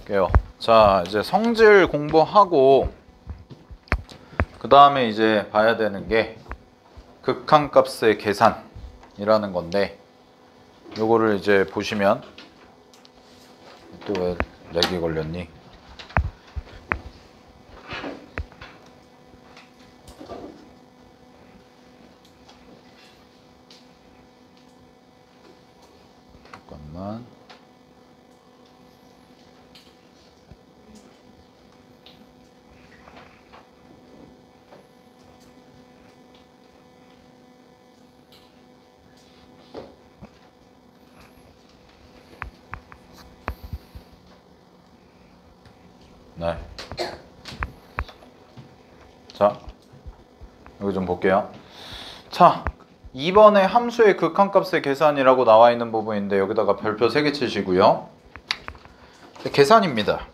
볼게요. 자, 이제 성질 공부하고 그 다음에 이제 봐야 되는 게 극한값의 계산이라는 건데, 요거를 이제 보시면 또 왜 렉이 걸렸니? 잠깐만. 네. 자, 여기 좀 볼게요. 자, 2번에 함수의 극한값의 계산이라고 나와 있는 부분인데 여기다가 별표 3개 치시고요. 계산입니다.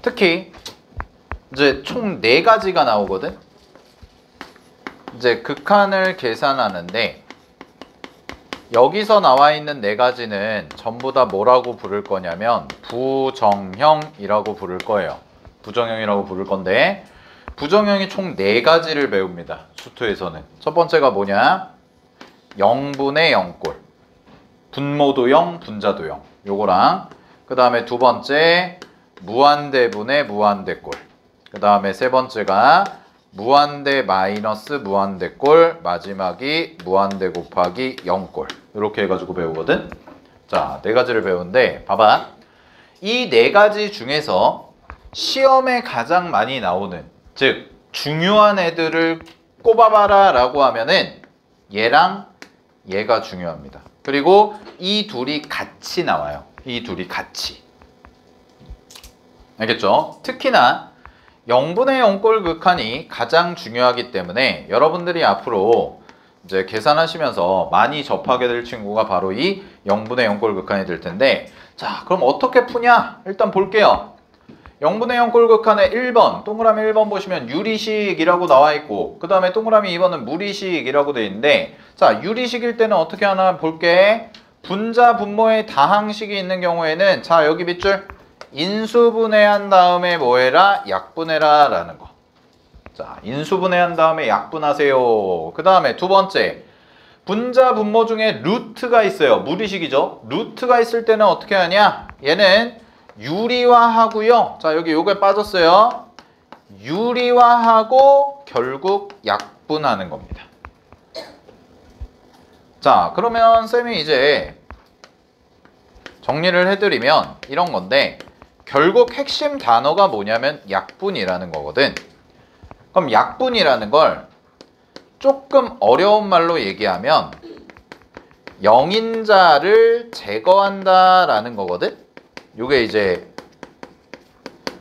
특히 이제 총 4가지가 나오거든. 이제 극한을 계산하는데 여기서 나와 있는 4가지는 전부 다 뭐라고 부를 거냐면 부정형이라고 부를 거예요. 부정형이라고 부를 건데, 부정형이 총 4가지를 배웁니다. 수투에서는. 첫 번째가 뭐냐? 0분의 0꼴. 분모도 0, 분자도 0. 요거랑, 그 다음에 두 번째 무한대분의 무한대꼴. 그 다음에 세 번째가 무한대 마이너스 무한대꼴, 마지막이 무한대 곱하기 0꼴. 이렇게 해가지고 배우거든. 자, 4가지를 배우는데 봐봐. 이 4가지 중에서 시험에 가장 많이 나오는, 즉 중요한 애들을 꼽아봐라 라고 하면은 얘랑 얘가 중요합니다. 그리고 이 둘이 같이 나와요. 이 둘이 같이. 알겠죠? 특히나 0분의 0꼴 극한이 가장 중요하기 때문에 여러분들이 앞으로 이제 계산하시면서 많이 접하게 될 친구가 바로 이 0분의 0꼴 극한이 될 텐데, 자, 그럼 어떻게 푸냐? 일단 볼게요. 0분의 0꼴 극한의 1번, 동그라미 1번 보시면 유리식이라고 나와 있고, 그 다음에 동그라미 2번은 무리식이라고 되어 있는데, 자, 유리식일 때는 어떻게 하나 볼게. 분자 분모의 다항식이 있는 경우에는, 자, 여기 밑줄 인수분해한 다음에 뭐 해라? 약분해라 라는 거. 자, 인수분해한 다음에 약분하세요. 그 다음에 두 번째, 분자 분모 중에 루트가 있어요. 무리식이죠. 루트가 있을 때는 어떻게 하냐? 얘는 유리화하고요. 자, 여기 요게 빠졌어요. 유리화하고 결국 약분하는 겁니다. 자, 그러면 쌤이 이제 정리를 해드리면 이런 건데, 결국 핵심 단어가 뭐냐면 약분이라는 거거든. 그럼 약분이라는 걸 조금 어려운 말로 얘기하면 영인자를 제거한다라는 거거든. 요게 이제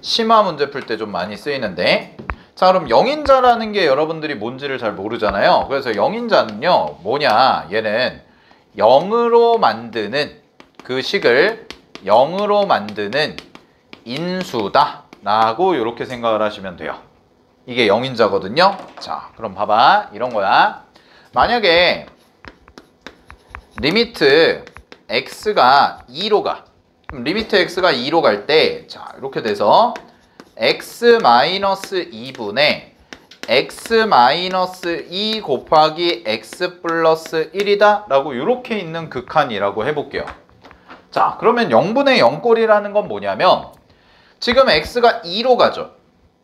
심화 문제 풀 때 좀 많이 쓰이는데, 자, 그럼 영인자라는 게 여러분들이 뭔지를 잘 모르잖아요. 그래서 영인자는요 뭐냐, 얘는 0으로 만드는, 그 식을 0으로 만드는 인수다 라고 이렇게 생각을 하시면 돼요. 이게 영인자거든요. 자, 그럼 봐봐. 이런 거야. 만약에 리미트 x가 2로 가. 그럼 리미트 x가 2로 갈 때, 자, 이렇게 돼서 x-2분의 x-2 곱하기 x 플러스 1이다 라고 이렇게 있는 극한이라고 해볼게요. 자, 그러면 0분의 0꼴이라는 건 뭐냐면 지금 x가 2로 가죠.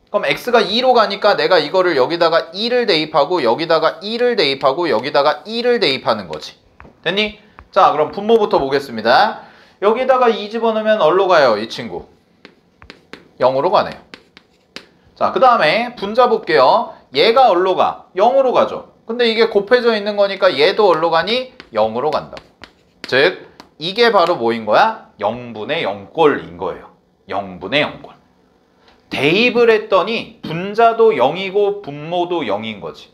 그럼 x가 2로 가니까 내가 이거를 여기다가 2를 대입하고 여기다가 2를 대입하고 여기다가 2를 대입하는 거지. 됐니? 자, 그럼 분모부터 보겠습니다. 여기다가 2 집어넣으면 어디로 가요? 이 친구 0으로 가네요. 자, 그 다음에 분자 볼게요. 얘가 어디로 가? 0으로 가죠. 근데 이게 곱해져 있는 거니까 얘도 어디로 가니? 0으로 간다고. 즉 이게 바로 뭐인 거야? 0분의 0꼴인 거예요. 0분의 0꼴. 대입을 했더니 분자도 0이고 분모도 0인 거지.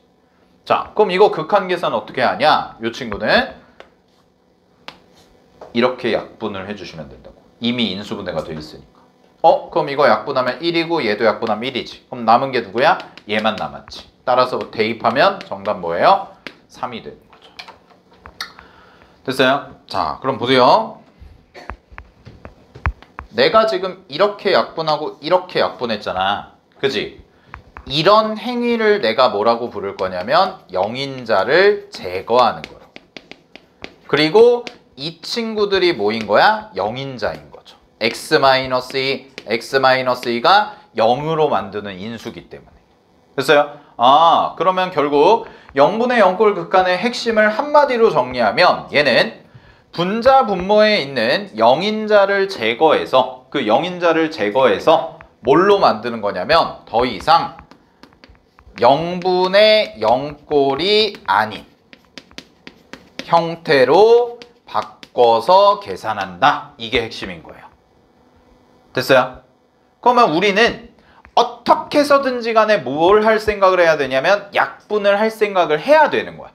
자, 그럼 이거 극한 계산 어떻게 하냐? 이 친구는 이렇게 약분을 해주시면 된다고. 이미 인수분해가 되어 있으니까. 그럼 이거 약분하면 1이고 얘도 약분하면 1이지. 그럼 남은 게 누구야? 얘만 남았지. 따라서 대입하면 정답 뭐예요? 3이 되는 거죠. 됐어요? 자, 그럼 보세요. 내가 지금 이렇게 약분하고 이렇게 약분했잖아. 그지? 이런 행위를 내가 뭐라고 부를 거냐면 영인자를 제거하는 거로. 그리고 이 친구들이 뭐인 거야? 영인자인 거죠. x-2, x-2가 0으로 만드는 인수기 때문에. 됐어요? 아, 그러면 결국 0분의 0꼴 극한의 핵심을 한마디로 정리하면 얘는 분자 분모에 있는 영인자를 제거해서 그 영인자를 제거해서 뭘로 만드는 거냐면 더 이상 0분의 0꼴이 아닌 형태로 바꿔서 계산한다. 이게 핵심인 거예요. 됐어요? 그러면 우리는 어떻게 해서든지 간에 뭘 할 생각을 해야 되냐면 약분을 할 생각을 해야 되는 거야.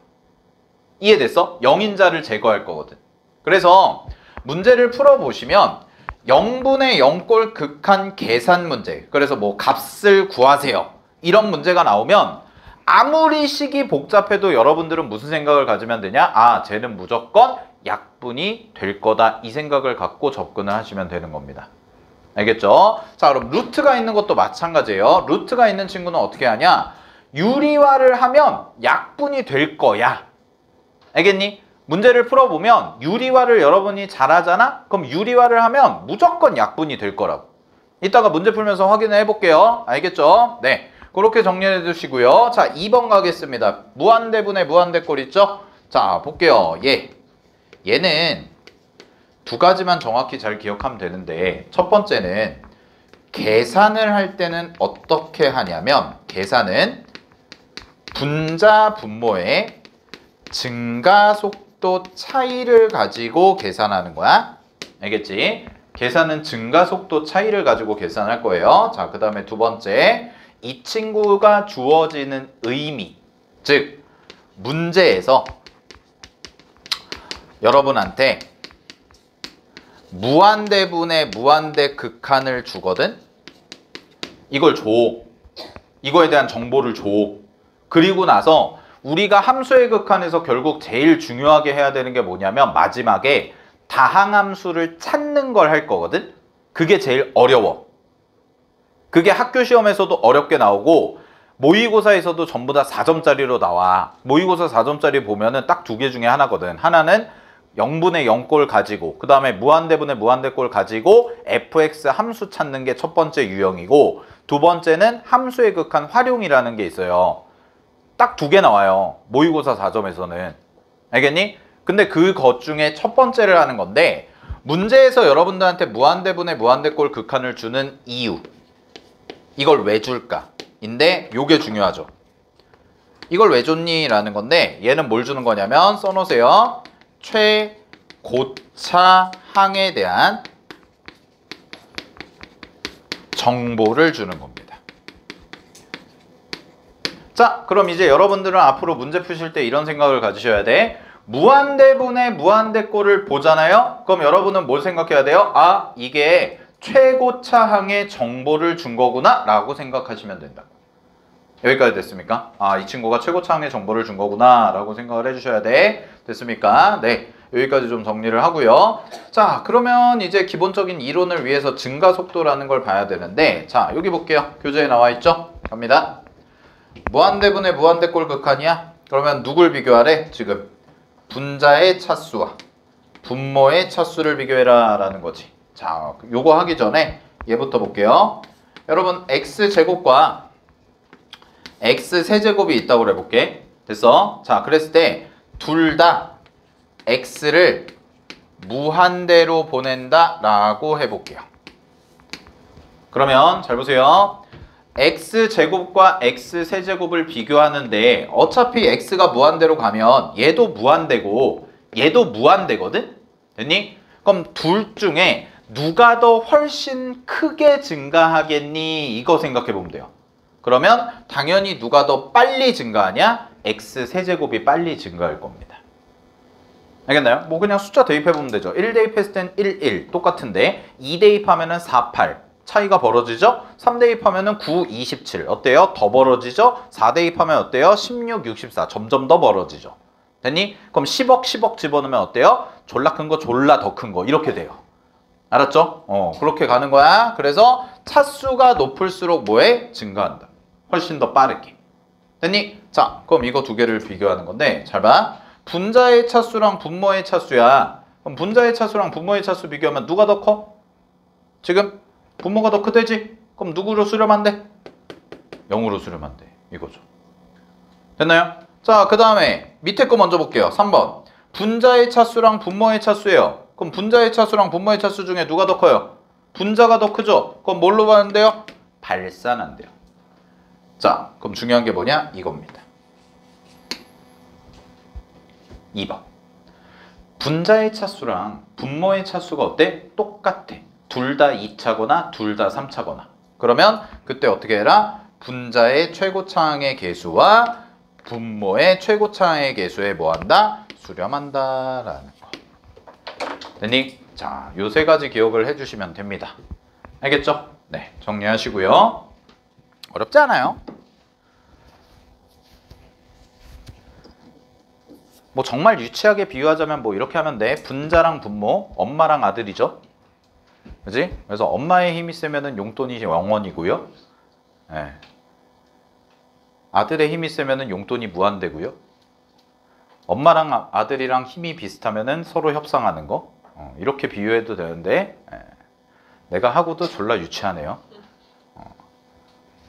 이해됐어? 영인자를 제거할 거거든. 그래서 문제를 풀어보시면 0분의 0꼴 극한 계산 문제, 그래서 뭐 값을 구하세요, 이런 문제가 나오면 아무리 식이 복잡해도 여러분들은 무슨 생각을 가지면 되냐? 아, 쟤는 무조건 약분이 될 거다, 이 생각을 갖고 접근을 하시면 되는 겁니다. 알겠죠? 자, 그럼 루트가 있는 것도 마찬가지예요. 루트가 있는 친구는 어떻게 하냐? 유리화를 하면 약분이 될 거야. 알겠니? 문제를 풀어보면 유리화를 여러분이 잘하잖아? 그럼 유리화를 하면 무조건 약분이 될 거라고. 이따가 문제 풀면서 확인을 해볼게요. 알겠죠? 네, 그렇게 정리해 주시고요. 자, 2번 가겠습니다. 무한대분의 무한대꼴 있죠? 자, 볼게요. 얘는 두 가지만 정확히 잘 기억하면 되는데, 첫 번째는 계산을 할 때는 어떻게 하냐면 계산은 분자 분모의 증가속도 차이를 가지고 계산하는 거야. 알겠지? 계산은 증가속도 차이를 가지고 계산할 거예요. 자, 그 다음에 두 번째, 이 친구가 주어지는 의미, 즉 문제에서 여러분한테 무한대분의 무한대 극한을 주거든. 이걸 줘. 이거에 대한 정보를 줘. 그리고 나서 우리가 함수의 극한에서 결국 제일 중요하게 해야 되는 게 뭐냐면 마지막에 다항함수를 찾는 걸 할 거거든. 그게 제일 어려워. 그게 학교 시험에서도 어렵게 나오고 모의고사에서도 전부 다 4점짜리로 나와. 모의고사 4점짜리 보면은 딱 두 개 중에 하나거든. 하나는 0분의 0꼴 가지고, 그 다음에 무한대분의 무한대꼴 가지고 fx 함수 찾는 게 첫 번째 유형이고, 두 번째는 함수의 극한 활용이라는 게 있어요. 딱 두 개 나와요, 모의고사 4점에서는. 알겠니? 근데 그것 중에 첫 번째를 하는 건데, 문제에서 여러분들한테 무한대분의 무한대꼴 극한을 주는 이유, 이걸 왜 줄까? 인데 요게 중요하죠. 이걸 왜 줬니? 라는 건데, 얘는 뭘 주는 거냐면 써놓으세요. 최고차항에 대한 정보를 주는 겁니다. 자, 그럼 이제 여러분들은 앞으로 문제 푸실 때 이런 생각을 가지셔야 돼. 무한대분의 무한대꼴을 보잖아요? 그럼 여러분은 뭘 생각해야 돼요? 아, 이게 최고차항의 정보를 준 거구나 라고 생각하시면 된다. 여기까지 됐습니까? 아, 이 친구가 최고차항의 정보를 준 거구나 라고 생각을 해주셔야 돼. 됐습니까? 네, 여기까지 좀 정리를 하고요. 자, 그러면 이제 기본적인 이론을 위해서 증가속도라는 걸 봐야 되는데, 자, 여기 볼게요. 교재에 나와 있죠? 갑니다. 무한대분의 무한대꼴 극한이야? 그러면 누굴 비교하래? 지금 분자의 차수와 분모의 차수를 비교해라 라는 거지. 자, 요거 하기 전에 얘부터 볼게요. 여러분, x제곱과 x세제곱이 있다고 해볼게. 됐어? 자, 그랬을 때 둘 다 x를 무한대로 보낸다 라고 해볼게요. 그러면 잘 보세요. x제곱과 x세제곱을 비교하는데 어차피 x가 무한대로 가면 얘도 무한대고 얘도 무한대거든? 됐니? 그럼 둘 중에 누가 더 훨씬 크게 증가하겠니? 이거 생각해 보면 돼요. 그러면 당연히 누가 더 빨리 증가하냐? x세제곱이 빨리 증가할 겁니다. 알겠나요? 뭐 그냥 숫자 대입해보면 되죠. 1 대입했을 땐 1, 1 똑같은데 2 대입하면은 4, 8 차이가 벌어지죠? 3 대입하면은 9, 27 어때요? 더 벌어지죠? 4 대입하면 어때요? 16, 64 점점 더 벌어지죠. 됐니? 그럼 10억, 10억 집어넣으면 어때요? 졸라 큰 거, 졸라 더 큰 거 이렇게 돼요. 알았죠? 그렇게 가는 거야. 그래서 차수가 높을수록 뭐해? 증가한다. 훨씬 더 빠르게. 됐니? 자, 그럼 이거 두 개를 비교하는 건데 잘 봐. 분자의 차수랑 분모의 차수야. 그럼 분자의 차수랑 분모의 차수 비교하면 누가 더 커? 지금 분모가 더 크대지? 그럼 누구로 수렴한 돼? 0으로 수렴한 돼. 이거죠. 됐나요? 자, 그 다음에 밑에 거 먼저 볼게요. 3번. 분자의 차수랑 분모의 차수예요. 그럼 분자의 차수랑 분모의 차수 중에 누가 더 커요? 분자가 더 크죠? 그럼 뭘로 봤는데요? 발산한대요. 자, 그럼 중요한 게 뭐냐? 이겁니다. 2번. 분자의 차수랑 분모의 차수가 어때? 똑같아. 둘 다 2차거나 둘 다 3차거나. 그러면 그때 어떻게 해라? 분자의 최고차항의 개수와 분모의 최고차항의 개수에 뭐한다? 수렴한다라는 거. 됐니? 자, 요 세 가지 기억을 해주시면 됩니다. 알겠죠? 네, 정리하시고요. 어렵지 않아요. 뭐 정말 유치하게 비유하자면 뭐 이렇게 하면 돼. 분자랑 분모, 엄마랑 아들이죠. 그지? 그래서 엄마의 힘이 세면은 용돈이 0원이고요. 네. 아들의 힘이 세면은 용돈이 무한대고요. 엄마랑 아들이랑 힘이 비슷하면은 서로 협상하는 거. 이렇게 비유해도 되는데 내가 하고도 졸라 유치하네요.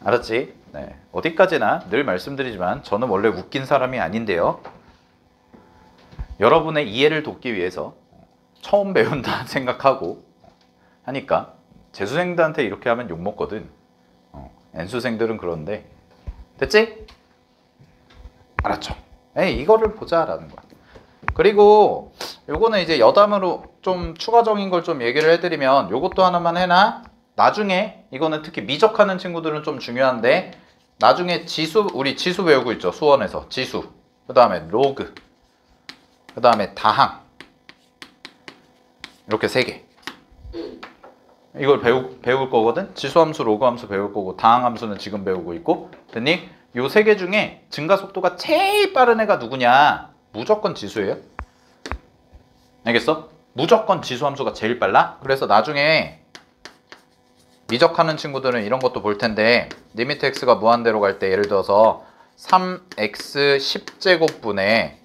알았지? 네. 어디까지나 늘 말씀드리지만 저는 원래 웃긴 사람이 아닌데요. 여러분의 이해를 돕기 위해서 처음 배운다 생각하고 하니까 재수생들한테 이렇게 하면 욕먹거든. N수생들은 그런데 됐지? 알았죠? 에이, 이거를 보자라는 거야. 그리고 요거는 이제 여담으로 좀 추가적인 걸 좀 얘기를 해드리면 요것도 하나만 해놔. 나중에 이거는 특히 미적하는 친구들은 좀 중요한데 나중에 지수, 우리 지수 배우고 있죠. 수원에서 지수, 그 다음에 로그, 그 다음에 다항, 이렇게 3개. 이걸 배울 거거든. 지수함수, 로그함수 배울 거고 다항함수는 지금 배우고 있고. 됐니? 요 3개 중에 증가 속도가 제일 빠른 애가 누구냐? 무조건 지수예요. 알겠어? 무조건 지수함수가 제일 빨라. 그래서 나중에 미적하는 친구들은 이런 것도 볼 텐데 리미트 x가 무한대로 갈 때 예를 들어서 3x 10제곱분에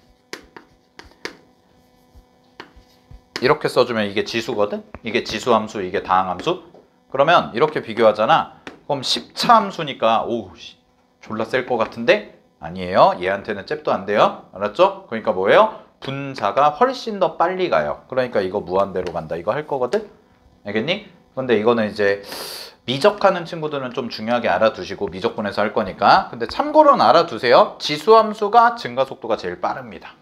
이렇게 써주면 이게 지수거든? 이게 지수함수, 이게 다항함수? 그러면 이렇게 비교하잖아. 그럼 10차 함수니까 오우 졸라 셀 것 같은데? 아니에요. 얘한테는 잽도 안 돼요. 알았죠? 그러니까 뭐예요? 분자가 훨씬 더 빨리 가요. 그러니까 이거 무한대로 간다. 이거 할 거거든? 알겠니? 근데 이거는 이제 미적하는 친구들은 좀 중요하게 알아두시고 미적분해서 할 거니까. 근데 참고로는 알아두세요. 지수함수가 증가 속도가 제일 빠릅니다.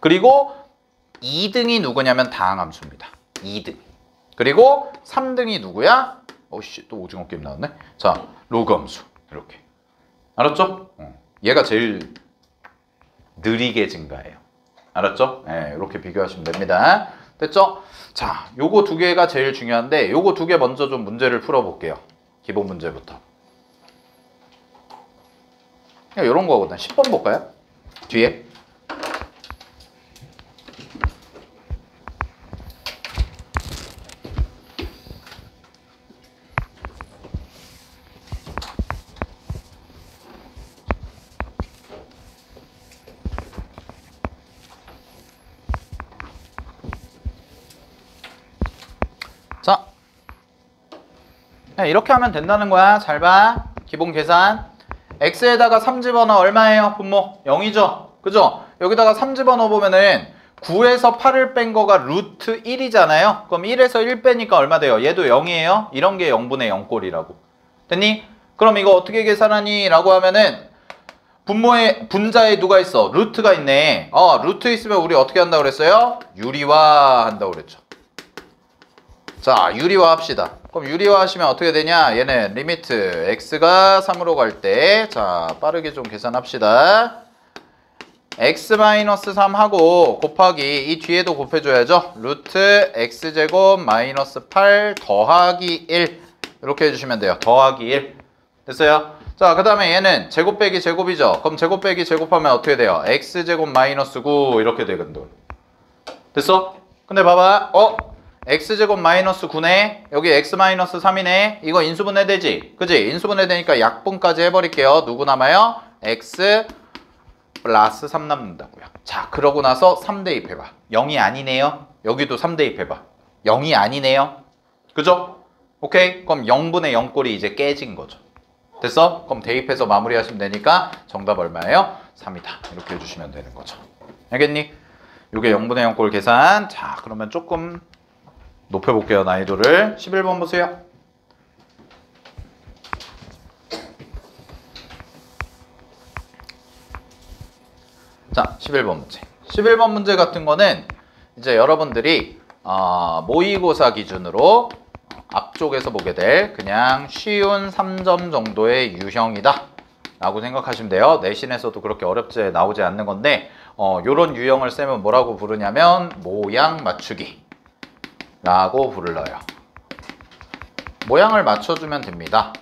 그리고 2등이 누구냐면 다항함수입니다. 2등. 그리고 3등이 누구야? 어씨, 또 오징어 게임 나왔네. 자, 로그함수. 이렇게. 알았죠? 얘가 제일 느리게 증가해요. 알았죠? 네, 이렇게 비교하시면 됩니다. 됐죠? 자, 요거 두 개가 제일 중요한데 요거 두 개 먼저 좀 문제를 풀어볼게요. 기본 문제부터. 그냥 이런 거거든. 10번 볼까요? 뒤에. 자, 이렇게 하면 된다는 거야. 잘 봐. 기본 계산. x에다가 3 집어넣어. 얼마예요? 분모 0이죠. 그죠? 여기다가 3 집어넣어 보면은 9에서 8을 뺀 거가 루트 1이잖아요. 그럼 1에서 1 빼니까 얼마 돼요? 얘도 0이에요. 이런 게 0분의 0꼴이라고. 됐니? 그럼 이거 어떻게 계산하니? 라고 하면은 분자에 누가 있어? 루트가 있네. 루트 있으면 우리 어떻게 한다고 그랬어요? 유리화 한다고 그랬죠. 자, 유리화 합시다. 그럼 유리화 하시면 어떻게 되냐? 얘는 리미트 x가 3으로 갈 때, 자, 빠르게 좀 계산합시다. x-3 하고 곱하기 이 뒤에도 곱해줘야죠. 루트 x제곱 마이너스 8 더하기 1 이렇게 해주시면 돼요. 더하기 1 됐어요? 자, 그 다음에 얘는 제곱 빼기 제곱이죠. 그럼 제곱 빼기 제곱하면 어떻게 돼요? x제곱 마이너스 9 이렇게 되거든. 됐어? 근데 봐봐. x제곱 마이너스 9네. 여기 x 마이너스 3이네. 이거 인수분해 되지? 그지? 인수분해 되니까 약분까지 해버릴게요. 누구 남아요? x 플러스 3 남는다고요. 자, 그러고 나서 3 대입해봐. 0이 아니네요. 여기도 3 대입해봐. 0이 아니네요. 그죠? 오케이? 그럼 0분의 0꼴이 이제 깨진 거죠. 됐어? 그럼 대입해서 마무리하시면 되니까 정답 얼마예요? 3이다. 이렇게 해주시면 되는 거죠. 알겠니? 이게 0분의 0꼴 계산. 자, 그러면 조금 높여볼게요. 난이도를. 11번 보세요. 자, 11번 문제. 11번 문제 같은 거는 이제 여러분들이 모의고사 기준으로 앞쪽에서 보게 될 그냥 쉬운 3점 정도의 유형이다 라고 생각하시면 돼요. 내신에서도 그렇게 어렵지 나오지 않는 건데 요런 유형을 쌤은 뭐라고 부르냐면 모양 맞추기 라고 불러요. 모양을 맞춰주면 됩니다.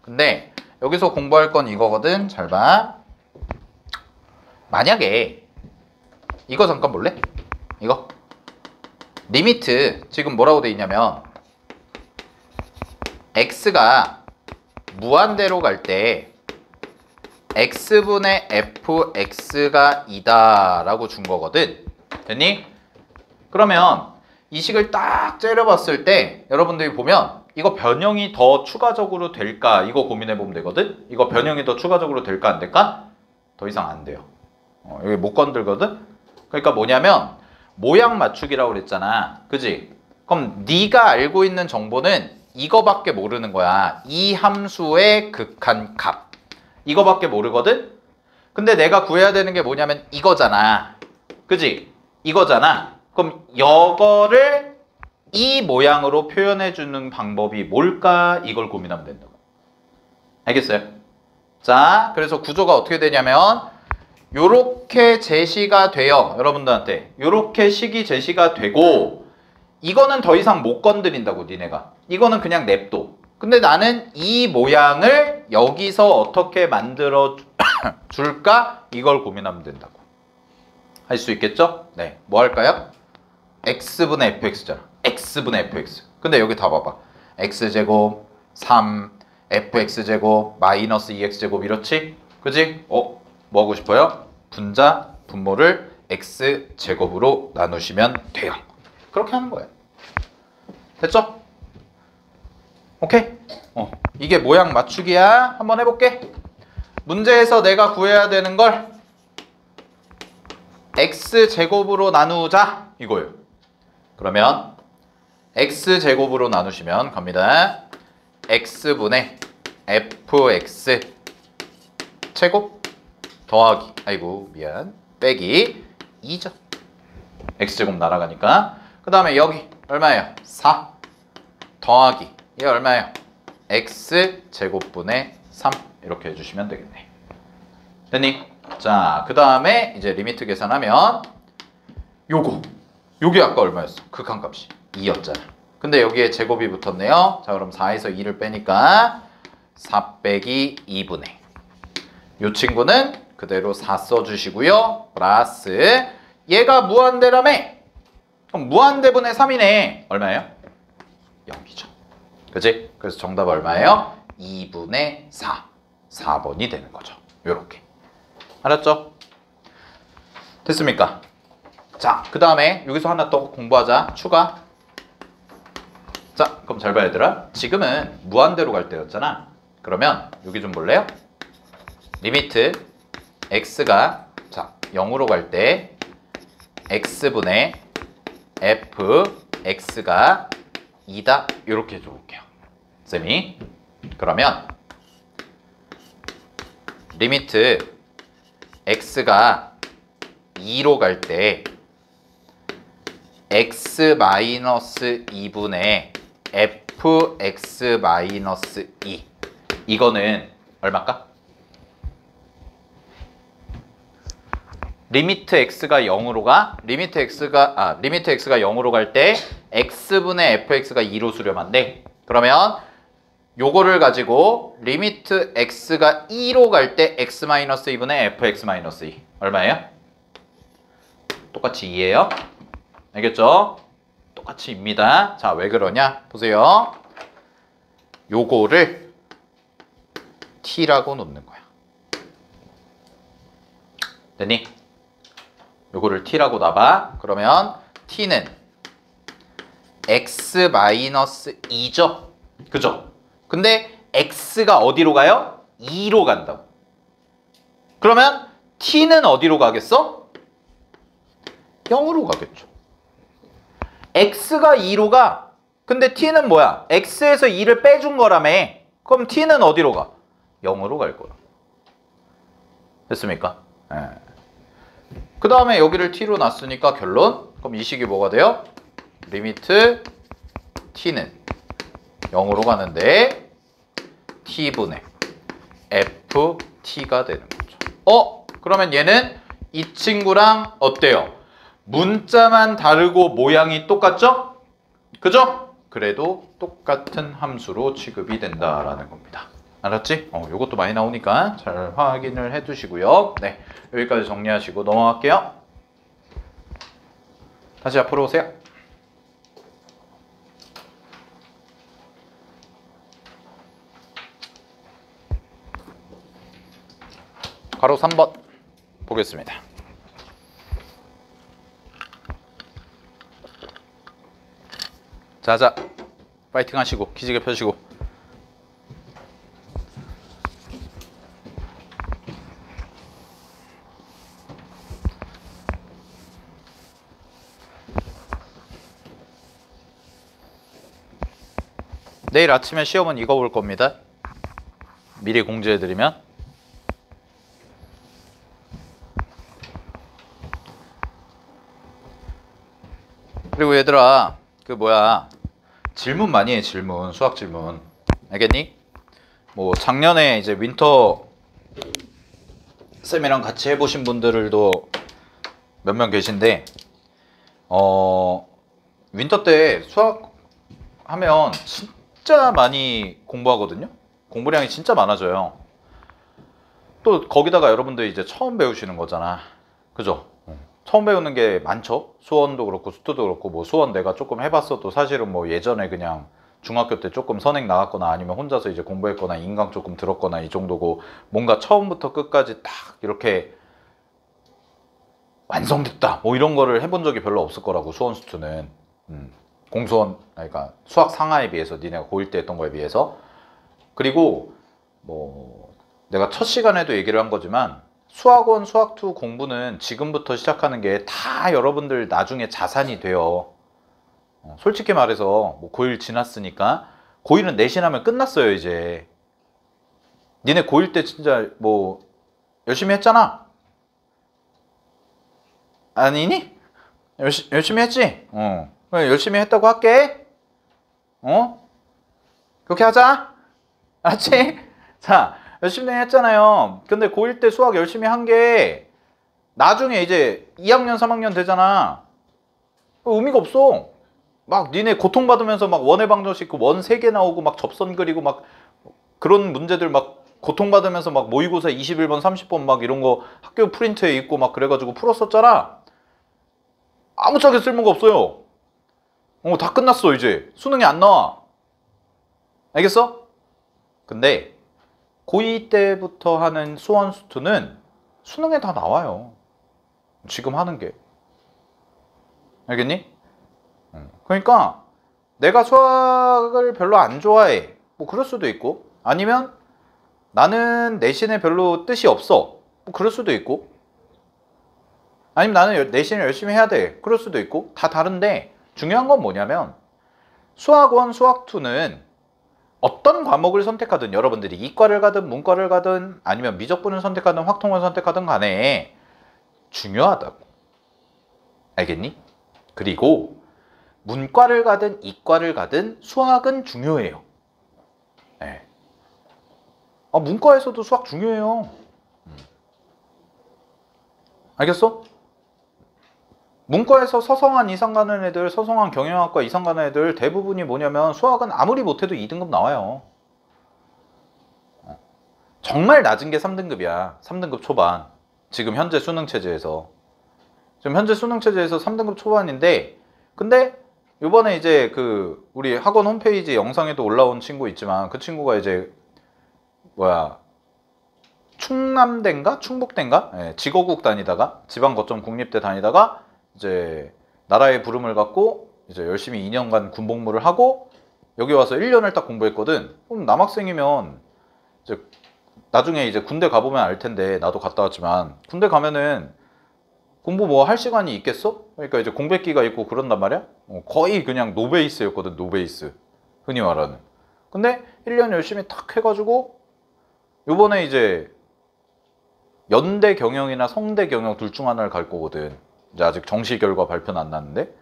근데 여기서 공부할 건 이거거든. 잘 봐. 만약에 이거 잠깐 볼래? 이거 리미트 지금 뭐라고 돼 있냐면 x가 무한대로 갈 때 x분의 fx가 2다 라고 준 거거든. 됐니? 그러면 이 식을 딱 째려봤을 때 여러분들이 보면 이거 변형이 더 추가적으로 될까? 이거 고민해 보면 되거든. 이거 변형이 더 추가적으로 될까 안 될까? 더 이상 안 돼요. 여기 못 건들거든. 그러니까 뭐냐면 모양 맞추기라고 그랬잖아. 그지? 그럼 네가 알고 있는 정보는 이거밖에 모르는 거야. 이 함수의 극한값. 이거밖에 모르거든? 근데 내가 구해야 되는 게 뭐냐면 이거잖아. 그지? 이거잖아. 그럼 이거를 이 모양으로 표현해 주는 방법이 뭘까? 이걸 고민하면 된다고. 알겠어요? 자, 그래서 구조가 어떻게 되냐면 요렇게 제시가 돼요. 여러분들한테 요렇게 식이 제시가 되고 이거는 더 이상 못 건드린다고 니네가. 이거는 그냥 냅둬. 근데 나는 이 모양을 여기서 어떻게 만들어 줄까? 이걸 고민하면 된다고. 할 수 있겠죠? 네. 뭐 할까요? x분의 fx잖아. x분의 fx. 근데 여기 다 봐봐. x제곱 3 fx제곱 마이너스 2x제곱 이렇지? 그지? 뭐 하고 싶어요? 분자, 분모를 x제곱으로 나누시면 돼요. 그렇게 하는 거예요. 됐죠? 오케이? 이게 모양 맞추기야. 한번 해볼게. 문제에서 내가 구해야 되는 걸 x제곱으로 나누자 이거예요. 그러면 x제곱으로 나누시면 갑니다. x분의 fx 제곱 더하기 빼기 2죠. x제곱 날아가니까. 그 다음에 여기 얼마예요? 4 더하기 얘 얼마예요? x제곱분의 3 이렇게 해주시면 되겠네. 됐니? 자, 그 다음에 이제 리미트 계산하면 요게 아까 얼마였어? 극한값이 2였잖아. 근데 여기에 제곱이 붙었네요. 자, 그럼 4에서 2를 빼니까 4 빼기 2분의 요 친구는 그대로 4 써주시고요. 플러스 얘가 무한대라며. 그럼 무한대분의 3이네. 얼마예요? 0이죠. 그치? 그래서 정답 얼마예요? 2분의 4. 4번이 되는 거죠. 요렇게. 알았죠? 됐습니까? 자, 그 다음에 여기서 하나 더 공부하자. 추가. 자, 그럼 잘 봐 얘들아. 지금은 무한대로 갈 때였잖아. 그러면 여기 좀 볼래요? 리미트 x가 0으로 갈 때 x분의 fx가 2다 이렇게 해줘볼게요. 쌤이. 그러면 리미트 x가 2로 갈 때 x-2분의 fx-2 이거는 얼마일까? 리미트 x가 0으로 가. 리미트 x가 0으로 갈 때 x분의 fx가 2로 수렴한대. 그러면 요거를 가지고 리미트 x가 2로 갈 때 x-2분의 fx-2 얼마예요? 똑같이 2예요. 알겠죠? 똑같이 똑같이입니다. 자, 왜 그러냐? 보세요. 요거를 t라고 놓는 거야. 됐니? 요거를 t라고 놔봐. 그러면 t는 x-2죠? 그죠? 근데 x가 어디로 가요? 2로 간다고. 그러면 t는 어디로 가겠어? 0으로 가겠죠. x가 2로 가. 근데 t는 뭐야? x에서 2를 빼준 거라며. 그럼 t는 어디로 가? 0으로 갈 거야. 됐습니까? 네. 그 다음에 여기를 t로 놨으니까 결론. 그럼 이 식이 뭐가 돼요? 리미트 t는 0으로 가는데 t분의 ft가 되는 거죠. 그러면 얘는 이 친구랑 어때요? 문자만 다르고 모양이 똑같죠? 그죠? 그래도 똑같은 함수로 취급이 된다라는 겁니다. 알았지? 요것도 많이 나오니까 잘 확인을 해 두시고요. 네, 여기까지 정리하시고 넘어갈게요. 다시 앞으로 오세요. 가로 3번 보겠습니다. 자자, 파이팅 하시고 기지개 펴시고. 내일 아침에 시험은 이거 볼 겁니다. 미리 공지해드리면. 그리고 얘들아, 그 뭐야, 질문 많이 해. 질문, 수학 질문. 알겠니? 뭐 작년에 이제 윈터 쌤이랑 같이 해보신 분들도 몇 명 계신데, 윈터 때 수학 하면 진짜 많이 공부하거든요. 공부량이 진짜 많아져요. 또 거기다가 여러분들 이제 처음 배우시는 거잖아. 그죠? 처음 배우는 게 많죠. 수원도 그렇고 수투도 그렇고. 뭐 수원 내가 조금 해봤어도 사실은 뭐 예전에 그냥 중학교 때 조금 선행 나갔거나 아니면 혼자서 이제 공부했거나 인강 조금 들었거나 이 정도고, 뭔가 처음부터 끝까지 딱 이렇게 완성됐다 뭐 이런 거를 해본 적이 별로 없을 거라고. 수원 수투는 공수원, 그러니까 수학 상하에 비해서, 니네가 고1 때 했던 거에 비해서. 그리고 뭐 내가 첫 시간에도 얘기를 한 거지만, 수학원 수학2 공부는 지금부터 시작하는 게 다 여러분들 나중에 자산이 돼요. 솔직히 말해서 뭐 고1 지났으니까 고1은 내신하면 끝났어요 이제. 니네 고1 때 진짜 뭐 열심히 했잖아. 아니니? 열심히 했지? 열심히 했다고 할게. 그렇게 하자. 알았지? 자, 열심히 했잖아요. 근데 고1 때 수학 열심히 한 게 나중에 이제 2학년 3학년 되잖아. 의미가 없어. 막 니네 고통받으면서 막 원의 방정식 그 원 3개 나오고 막 접선 그리고 막 그런 문제들 막 고통받으면서 막 모의고사 21번 30번 막 이런 거 학교 프린트에 있고 막 그래가지고 풀었었잖아. 아무짝에 쓸모가 없어요. 다 끝났어. 이제 수능이 안 나와. 알겠어? 근데 고2 때부터 하는 수원 수투는 수능에 다 나와요. 지금 하는 게. 알겠니? 그러니까 내가 수학을 별로 안 좋아해. 뭐 그럴 수도 있고, 아니면 나는 내신에 별로 뜻이 없어. 뭐 그럴 수도 있고, 아니면 나는 내신을 열심히 해야 돼. 그럴 수도 있고. 다 다른데 중요한 건 뭐냐면, 수학원 수학2는 어떤 과목을 선택하든, 여러분들이 이과를 가든 문과를 가든 아니면 미적분을 선택하든 확통을 선택하든 간에 중요하다고. 알겠니? 그리고 문과를 가든 이과를 가든 수학은 중요해요. 네. 문과에서도 수학 중요해요. 알겠어? 문과에서 서성한 이상 가는 애들, 서성한 경영학과 이상 가는 애들 대부분이 뭐냐면 수학은 아무리 못해도 2등급 나와요. 정말 낮은 게 3등급이야. 3등급 초반. 지금 현재 수능 체제에서. 지금 현재 수능 체제에서 3등급 초반인데, 근데 요번에 이제 그 우리 학원 홈페이지 영상에도 올라온 친구 있지만 그 친구가 이제 뭐야 충남대인가 충북대인가 예, 지거국 다니다가 지방 거점 국립대 다니다가 이제 나라의 부름을 갖고 이제 열심히 2년간 군복무를 하고 여기 와서 1년을 딱 공부했거든. 그럼 남학생이면 이제 나중에 이제 군대 가보면 알 텐데 나도 갔다 왔지만 군대 가면은 공부 뭐 할 시간이 있겠어? 그러니까 이제 공백기가 있고 그런단 말이야. 거의 그냥 노베이스였거든. 노베이스 흔히 말하는. 근데 1년 열심히 탁 해가지고 요번에 이제 연대 경영이나 성대 경영 둘 중 하나를 갈 거거든. 이제 아직 정시 결과 발표는 안 났는데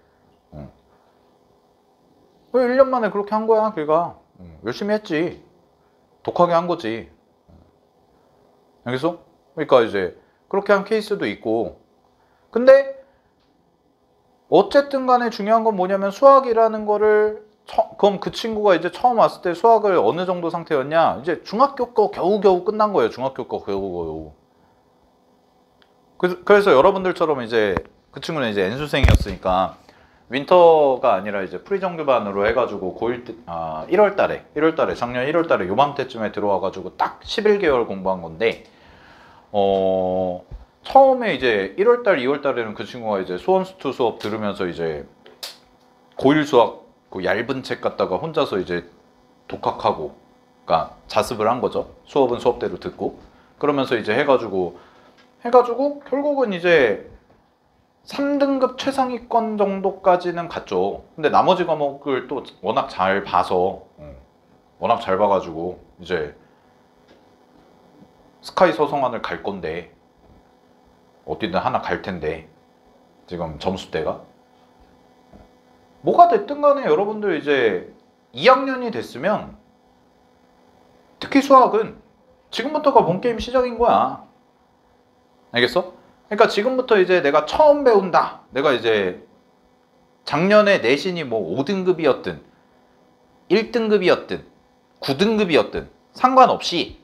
왜 1년 만에 그렇게 한 거야 걔가. 열심히 했지. 독하게 한 거지. 알겠어? 그러니까 이제 그렇게 한 케이스도 있고 근데 어쨌든 간에 중요한 건 뭐냐면 수학이라는 거를 그럼 그 친구가 이제 처음 왔을 때 수학을 어느 정도 상태였냐 이제 중학교 거 겨우겨우 끝난 거예요. 중학교 거 겨우겨우. 그래서 여러분들처럼 이제 그 친구는 이제 N수생이었으니까 윈터가 아니라 이제 프리정규반으로 해가지고 고1 때, 1월 달에 작년 1월 달에 요맘때쯤에 들어와가지고 딱 11개월 공부한 건데 처음에 이제 1월 달, 2월 달에는 그 친구가 이제 수원수투 수업 들으면서 이제 고1 수학 그 얇은 책 갖다가 혼자서 이제 독학하고 그러니까 자습을 한 거죠. 수업은 수업대로 듣고 그러면서 이제 해가지고 결국은 이제 3등급 최상위권 정도까지는 갔죠. 근데 나머지 과목을 또 워낙 잘 봐서 워낙 잘 봐가지고 이제 스카이 서성안을 갈 건데 어디든 하나 갈 텐데 지금 점수대가 뭐가 됐든 간에 여러분들 이제 2학년이 됐으면 특히 수학은 지금부터가 본게임 시작인 거야. 알겠어? 그러니까 지금부터 이제 내가 처음 배운다. 내가 이제 작년에 내신이 뭐 5등급이었든 1등급이었든 9등급이었든 상관없이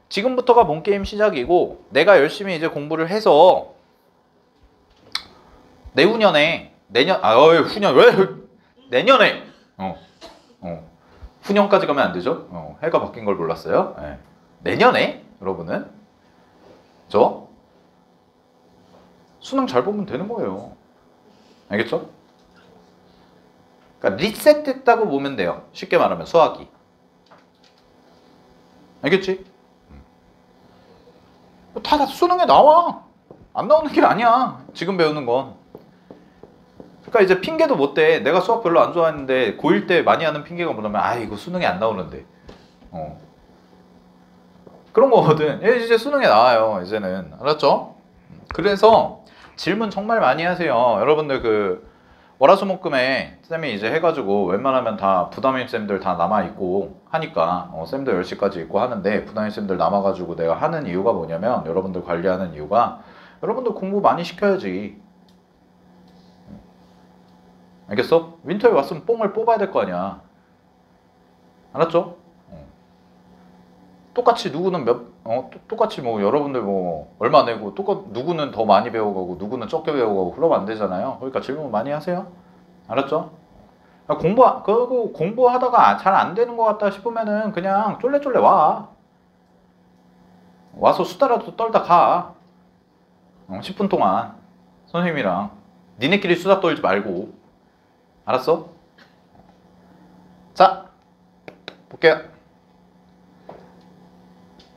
지금부터가 본게임 시작이고 내가 열심히 이제 공부를 해서 내년에 후년까지 가면 안 되죠. 해가 바뀐 걸 몰랐어요. 네. 내년에 여러분은 저 수능 잘 보면 되는 거예요. 알겠죠? 그러니까 리셋됐다고 보면 돼요. 쉽게 말하면 수학이. 알겠지? 다 수능에 나와. 안 나오는 게 아니야. 지금 배우는 건. 그러니까 이제 핑계도 못 대. 내가 수학 별로 안 좋아했는데 고1 때 많이 하는 핑계가 뭐냐면 이거 수능에 안 나오는데. 그런 거거든. 이제 수능에 나와요. 이제는. 알았죠? 그래서 질문 정말 많이 하세요. 여러분들 그 월화수목금에 쌤이 이제 해가지고 웬만하면 다 부담임 쌤들 다 남아있고 하니까 쌤도 10시까지 있고 하는데 부담임 쌤들 남아가지고 내가 하는 이유가 뭐냐면 여러분들 관리하는 이유가 여러분들 공부 많이 시켜야지. 알겠어? 윈터에 왔으면 뽕을 뽑아야 될 거 아니야. 알았죠? 똑같이 누구는 똑같이 뭐 여러분들 뭐 얼마 내고 누구는 더 많이 배워가고 누구는 적게 배워가고 그러면 안 되잖아요. 그러니까 질문 많이 하세요. 알았죠? 그리고 공부하다가 잘 안 되는 것 같다 싶으면은 그냥 쫄래쫄래 와서 수다라도 떨다 가. 10분 동안 선생님이랑 니네끼리 수다 떨지 말고. 알았어? 자 볼게요.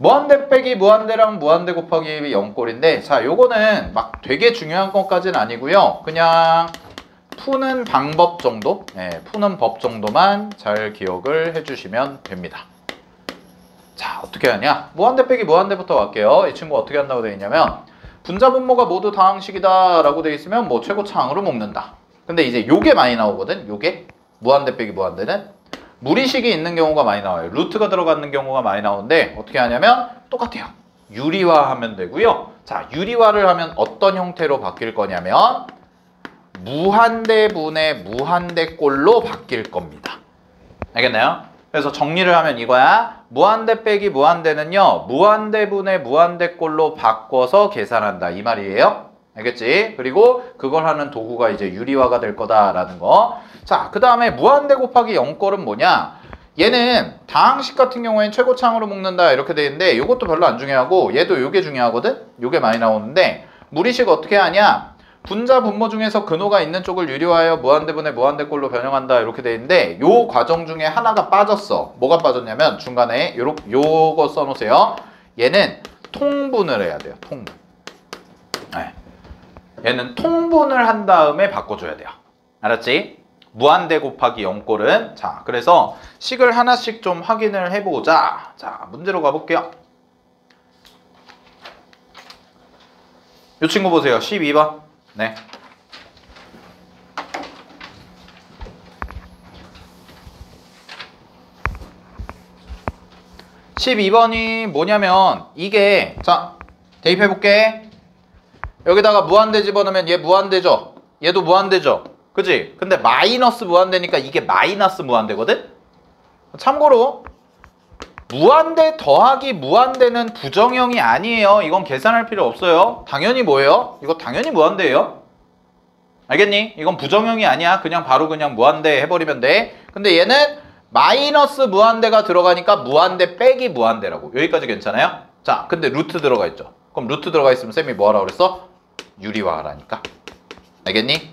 무한대 빼기 무한대랑 무한대 곱하기 0꼴인데 자 요거는 막 되게 중요한 것까지는 아니고요. 그냥 푸는 방법 정도 푸는 법 정도만 잘 기억을 해주시면 됩니다. 자 어떻게 하냐 무한대 빼기 무한대부터 갈게요. 이 친구 어떻게 한다고 되어 있냐면 분자 분모가 모두 다항식이다 라고 되어 있으면 뭐 최고차항으로 묶는다. 근데 이제 요게 많이 나오거든. 요게 무한대 빼기 무한대는 무리식이 있는 경우가 많이 나와요. 루트가 들어가는 경우가 많이 나오는데 어떻게 하냐면 똑같아요. 유리화하면 되고요. 자, 유리화를 하면 어떤 형태로 바뀔 거냐면 무한대분의 무한대꼴로 바뀔 겁니다. 알겠나요? 그래서 정리를 하면 이거야. 무한대 빼기 무한대는요. 무한대분의 무한대꼴로 바꿔서 계산한다. 이 말이에요. 알겠지? 그리고 그걸 하는 도구가 이제 유리화가 될 거다라는 거. 자, 그 다음에 무한대 곱하기 0꼴은 뭐냐? 얘는 다항식 같은 경우에는 최고차항으로 묶는다 이렇게 돼 있는데 이것도 별로 안 중요하고 얘도 요게 중요하거든? 요게 많이 나오는데 무리식 어떻게 하냐? 분자 분모 중에서 근호가 있는 쪽을 유리화하여 무한대분의 무한대꼴로 변형한다 이렇게 돼 있는데 요 과정 중에 하나가 빠졌어. 뭐가 빠졌냐면 중간에 요거 써놓으세요. 얘는 통분을 해야 돼요. 통분. 네. 얘는 통분을 한 다음에 바꿔줘야 돼요. 알았지? 무한대 곱하기 0꼴은 자, 그래서 식을 하나씩 좀 확인을 해보자. 자, 문제로 가볼게요. 이 친구 보세요. 12번. 네. (12번이) 뭐냐면 이게 자 대입해볼게. 여기다가 무한대 집어넣으면 얘 무한대죠. 얘도 무한대죠. 그치? 근데 마이너스 무한대니까 이게 마이너스 무한대거든? 참고로 무한대 더하기 무한대는 부정형이 아니에요. 이건 계산할 필요 없어요. 당연히 뭐예요? 이거 당연히 무한대예요. 알겠니? 이건 부정형이 아니야. 그냥 바로 그냥 무한대 해버리면 돼. 근데 얘는 마이너스 무한대가 들어가니까 무한대 빼기 무한대라고. 여기까지 괜찮아요? 자, 근데 루트 들어가 있죠. 그럼 루트 들어가 있으면 쌤이 뭐하라고 그랬어? 유리화하라니까. 알겠니?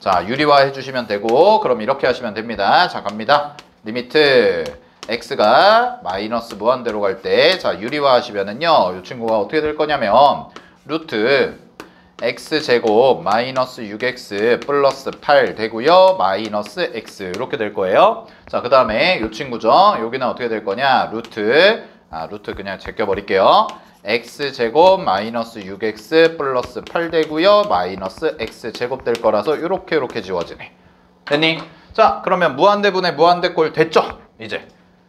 자, 유리화 해주시면 되고 그럼 이렇게 하시면 됩니다. 자, 갑니다. 리미트 x가 마이너스 무한대로 갈 때 자, 유리화 하시면은요 이 친구가 어떻게 될 거냐면 루트 x제곱 마이너스 6x 플러스 8 되고요. 마이너스 x 이렇게 될 거예요. 자, 그 다음에 이 친구죠. 여기는 어떻게 될 거냐? 루트 그냥 제껴버릴게요. x제곱 마이너스 6x 플러스 8 되고요. 마이너스 x제곱 될 거라서 이렇게 지워지네. 됐니? 자, 그러면 무한대분의 무한대꼴 됐죠? 이제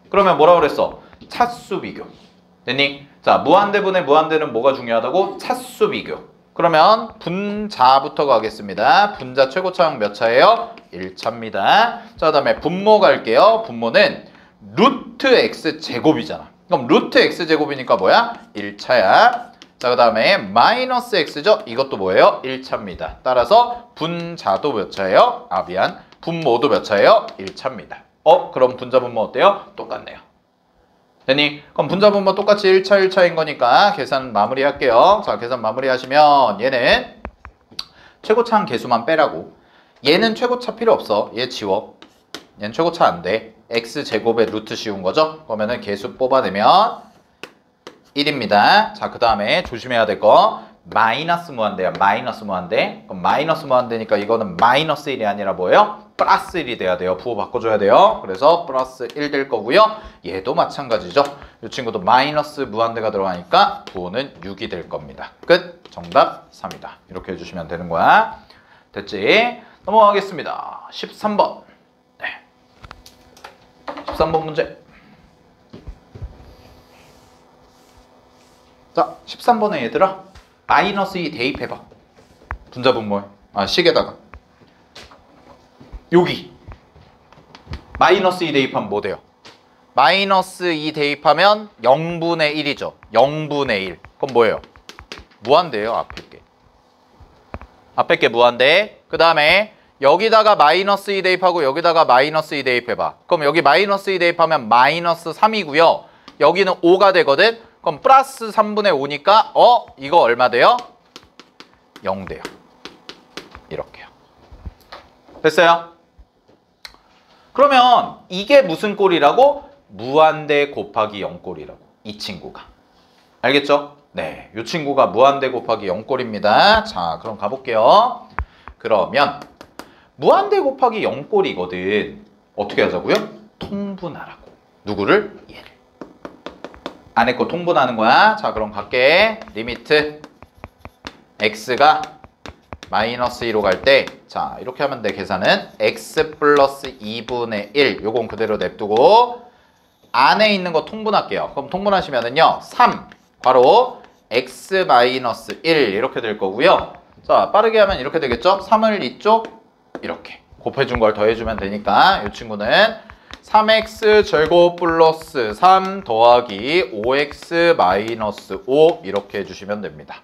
그러면 뭐라 그랬어? 차수 비교. 됐니? 자, 무한대분의 무한대는 뭐가 중요하다고? 차수 비교. 그러면 분자부터 가겠습니다. 분자 최고차항 몇 차예요? 1차입니다. 자, 그 다음에 분모 갈게요. 분모는 루트 x제곱이잖아. 그럼 루트 x제곱이니까 뭐야? 1차야. 자, 그 다음에 마이너스 x죠? 이것도 뭐예요? 1차입니다. 따라서 분자도 몇 차예요? 분모도 몇 차예요? 1차입니다. 그럼 분자 분모 어때요? 똑같네요. 됐니? 그럼 분자 분모 똑같이 1차인 거니까 계산 마무리 할게요. 자, 계산 마무리 하시면 얘는 최고차항 개수만 빼라고. 얘는 최고차 필요 없어. 얘 지워. 얘는 최고차 안 돼. x제곱의 루트 씌운 거죠? 그러면은 개수 뽑아내면 1입니다. 자, 그 다음에 조심해야 될 거 마이너스 무한대야. 마이너스 무한대. 그럼 마이너스 무한대니까 이거는 마이너스 1이 아니라 뭐예요? 플러스 1이 돼야 돼요. 부호 바꿔줘야 돼요. 그래서 플러스 1 될 거고요. 얘도 마찬가지죠. 이 친구도 마이너스 무한대가 들어가니까 부호는 6이 될 겁니다. 끝. 정답 3이다. 이렇게 해주시면 되는 거야. 됐지? 넘어가겠습니다. 13번. 네. 13번 문제. 자, 13번에 얘들아 마이너스 2 대입해봐. 분자 분모에 식에다가 여기 마이너스 2 대입하면 뭐 돼요? 마이너스 2 대입하면 0분의 1이죠. 0분의 1. 그럼 뭐예요? 무한대예요. 앞에 게 무한대. 그 다음에 여기다가 마이너스 2 대입하고 여기다가 마이너스 2 대입해봐. 그럼 여기 마이너스 2 대입하면 마이너스 3이고요. 여기는 5가 되거든. 그럼 플러스 3분의 5니까 이거 얼마 돼요? 0 돼요. 이렇게요. 됐어요? 그러면 이게 무슨 꼴이라고? 무한대 곱하기 0꼴이라고. 이 친구가. 알겠죠? 네, 이 친구가 무한대 곱하기 0꼴입니다. 자, 그럼 가볼게요. 그러면 무한대 곱하기 0꼴이거든. 어떻게 하자고요? 통분하라고. 누구를? 얘를. 안에 거 통분하는 거야. 자, 그럼 갈게. 리미트 x가 마이너스 2로 갈 때 자, 이렇게 하면 돼. 계산은 x 플러스 2분의 1 요건 그대로 냅두고 안에 있는 거 통분할게요. 그럼 통분하시면은요 3 바로 x 마이너스 1 이렇게 될 거고요. 자, 빠르게 하면 이렇게 되겠죠? 3을 이쪽 이렇게 곱해준 걸 더해주면 되니까 이 친구는 3x 제곱 플러스 3 더하기 5x 마이너스 5 이렇게 해주시면 됩니다.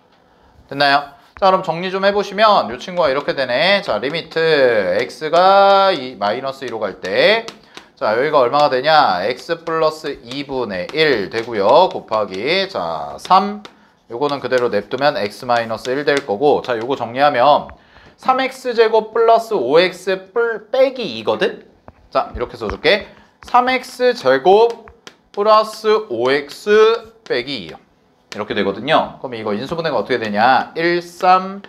됐나요? 자, 그럼 정리 좀 해보시면 이 친구가 이렇게 되네. 자, 리미트 x가 마이너스 2로 갈 때, 자, 여기가 얼마가 되냐? x 플러스 2분의 1 되고요. 곱하기, 자, 3. 요거는 그대로 냅두면 x 마이너스 1 될 거고, 자, 요거 정리하면 3x제곱 플러스 5x 빼기 2거든? 자, 이렇게 써줄게. 3x제곱 플러스 5x 빼기 2요. 이렇게 되거든요. 그럼 이거 인수분해가 어떻게 되냐? 1, 3,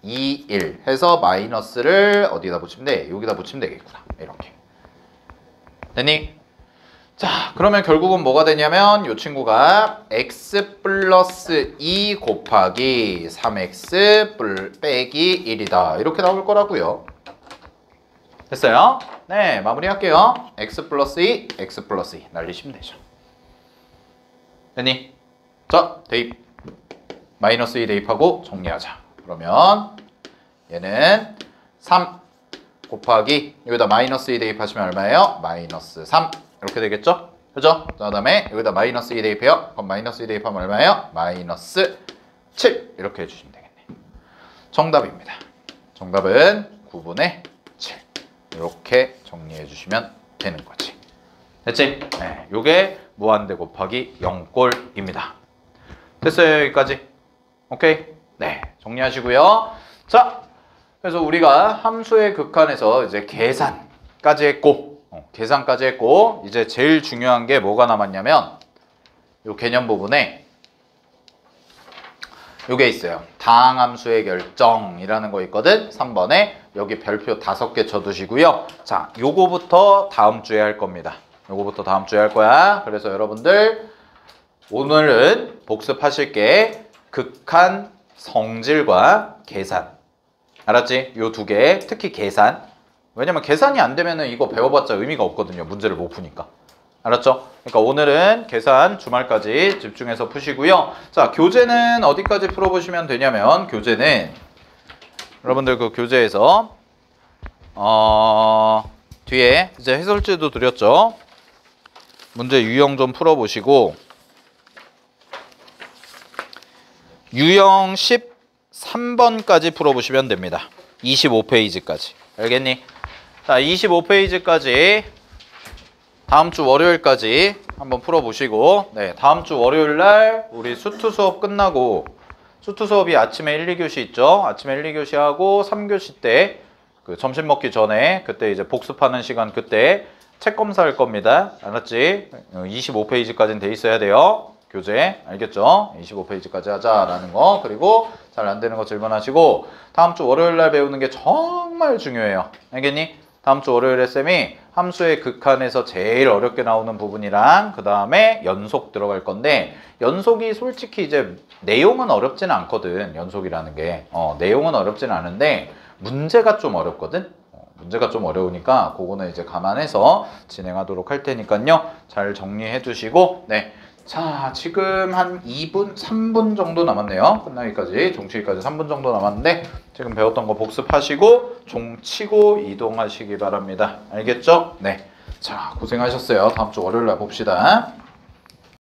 2, 1 해서 마이너스를 어디다 붙이면 돼? 여기다 붙이면 되겠구나. 이렇게. 됐니? 자, 그러면 결국은 뭐가 되냐면 이 친구가 x 플러스 2 곱하기 3x 빼기 1이다. 이렇게 나올 거라고요. 됐어요? 네, 마무리할게요. x 플러스 2, x 플러스 2 날리시면 되죠. 됐니? 자, 대입. 마이너스 2 대입하고 정리하자. 그러면 얘는 3 곱하기 여기다 마이너스 2 대입하시면 얼마예요? 마이너스 3 이렇게 되겠죠? 그죠? 그 다음에 여기다 마이너스 2 대입해요. 그럼 마이너스 2 대입하면 얼마예요? 마이너스 7 이렇게 해주시면 되겠네요. 정답입니다. 정답은 9분의 7 이렇게 정리해 주시면 되는 거지. 됐지? 네, 요게 무한대 곱하기 0꼴입니다. 됐어요, 여기까지? 오케이? 네, 정리하시고요. 자, 그래서 우리가 함수의 극한에서 이제 계산까지 했고, 이제 제일 중요한 게 뭐가 남았냐면 요 개념 부분에 요게 있어요. 다항함수의 결정이라는 거 있거든. 3번에 여기 별표 5개 쳐두시고요. 자, 요거부터 다음 주에 할 겁니다. 요거부터 다음 주에 할 거야. 그래서 여러분들 오늘은 복습하실 게 극한, 성질과 계산. 알았지? 요 두 개, 특히 계산. 왜냐면 계산이 안 되면은 이거 배워봤자 의미가 없거든요. 문제를 못 푸니까. 알았죠? 그러니까 오늘은 계산 주말까지 집중해서 푸시고요. 자, 교재는 어디까지 풀어보시면 되냐면 교재는 여러분들 그 교재에서 뒤에 이제 해설지도 드렸죠. 문제 유형 좀 풀어보시고 유형 13번까지 풀어보시면 됩니다. 25페이지까지. 알겠니? 자, 25페이지까지 다음 주 월요일까지 한번 풀어보시고, 네, 다음 주 월요일 날 우리 수투 수업 끝나고, 수투 수업이 아침에 1, 2교시 있죠? 아침에 1, 2교시 하고 3교시 때 그 점심 먹기 전에 그때 이제 복습하는 시간 그때 책 검사할 겁니다. 알았지? 25페이지까지는 돼 있어야 돼요. 교재. 알겠죠? 25페이지까지 하자라는 거. 그리고 잘 안 되는 거 질문하시고 다음 주 월요일 날 배우는 게 정말 중요해요. 알겠니? 다음 주 월요일에 쌤이 함수의 극한에서 제일 어렵게 나오는 부분이랑 그 다음에 연속 들어갈 건데 연속이 솔직히 이제 내용은 어렵진 않거든. 연속이라는 게. 내용은 어렵진 않은데 문제가 좀 어렵거든. 문제가 좀 어려우니까 그거는 이제 감안해서 진행하도록 할 테니까요. 잘 정리해 두시고 네. 자, 지금 한 2분, 3분 정도 남았네요. 끝나기까지, 종치기까지 3분 정도 남았는데 지금 배웠던 거 복습하시고 종 치고 이동하시기 바랍니다. 알겠죠? 네. 자, 고생하셨어요. 다음 주 월요일 날 봅시다.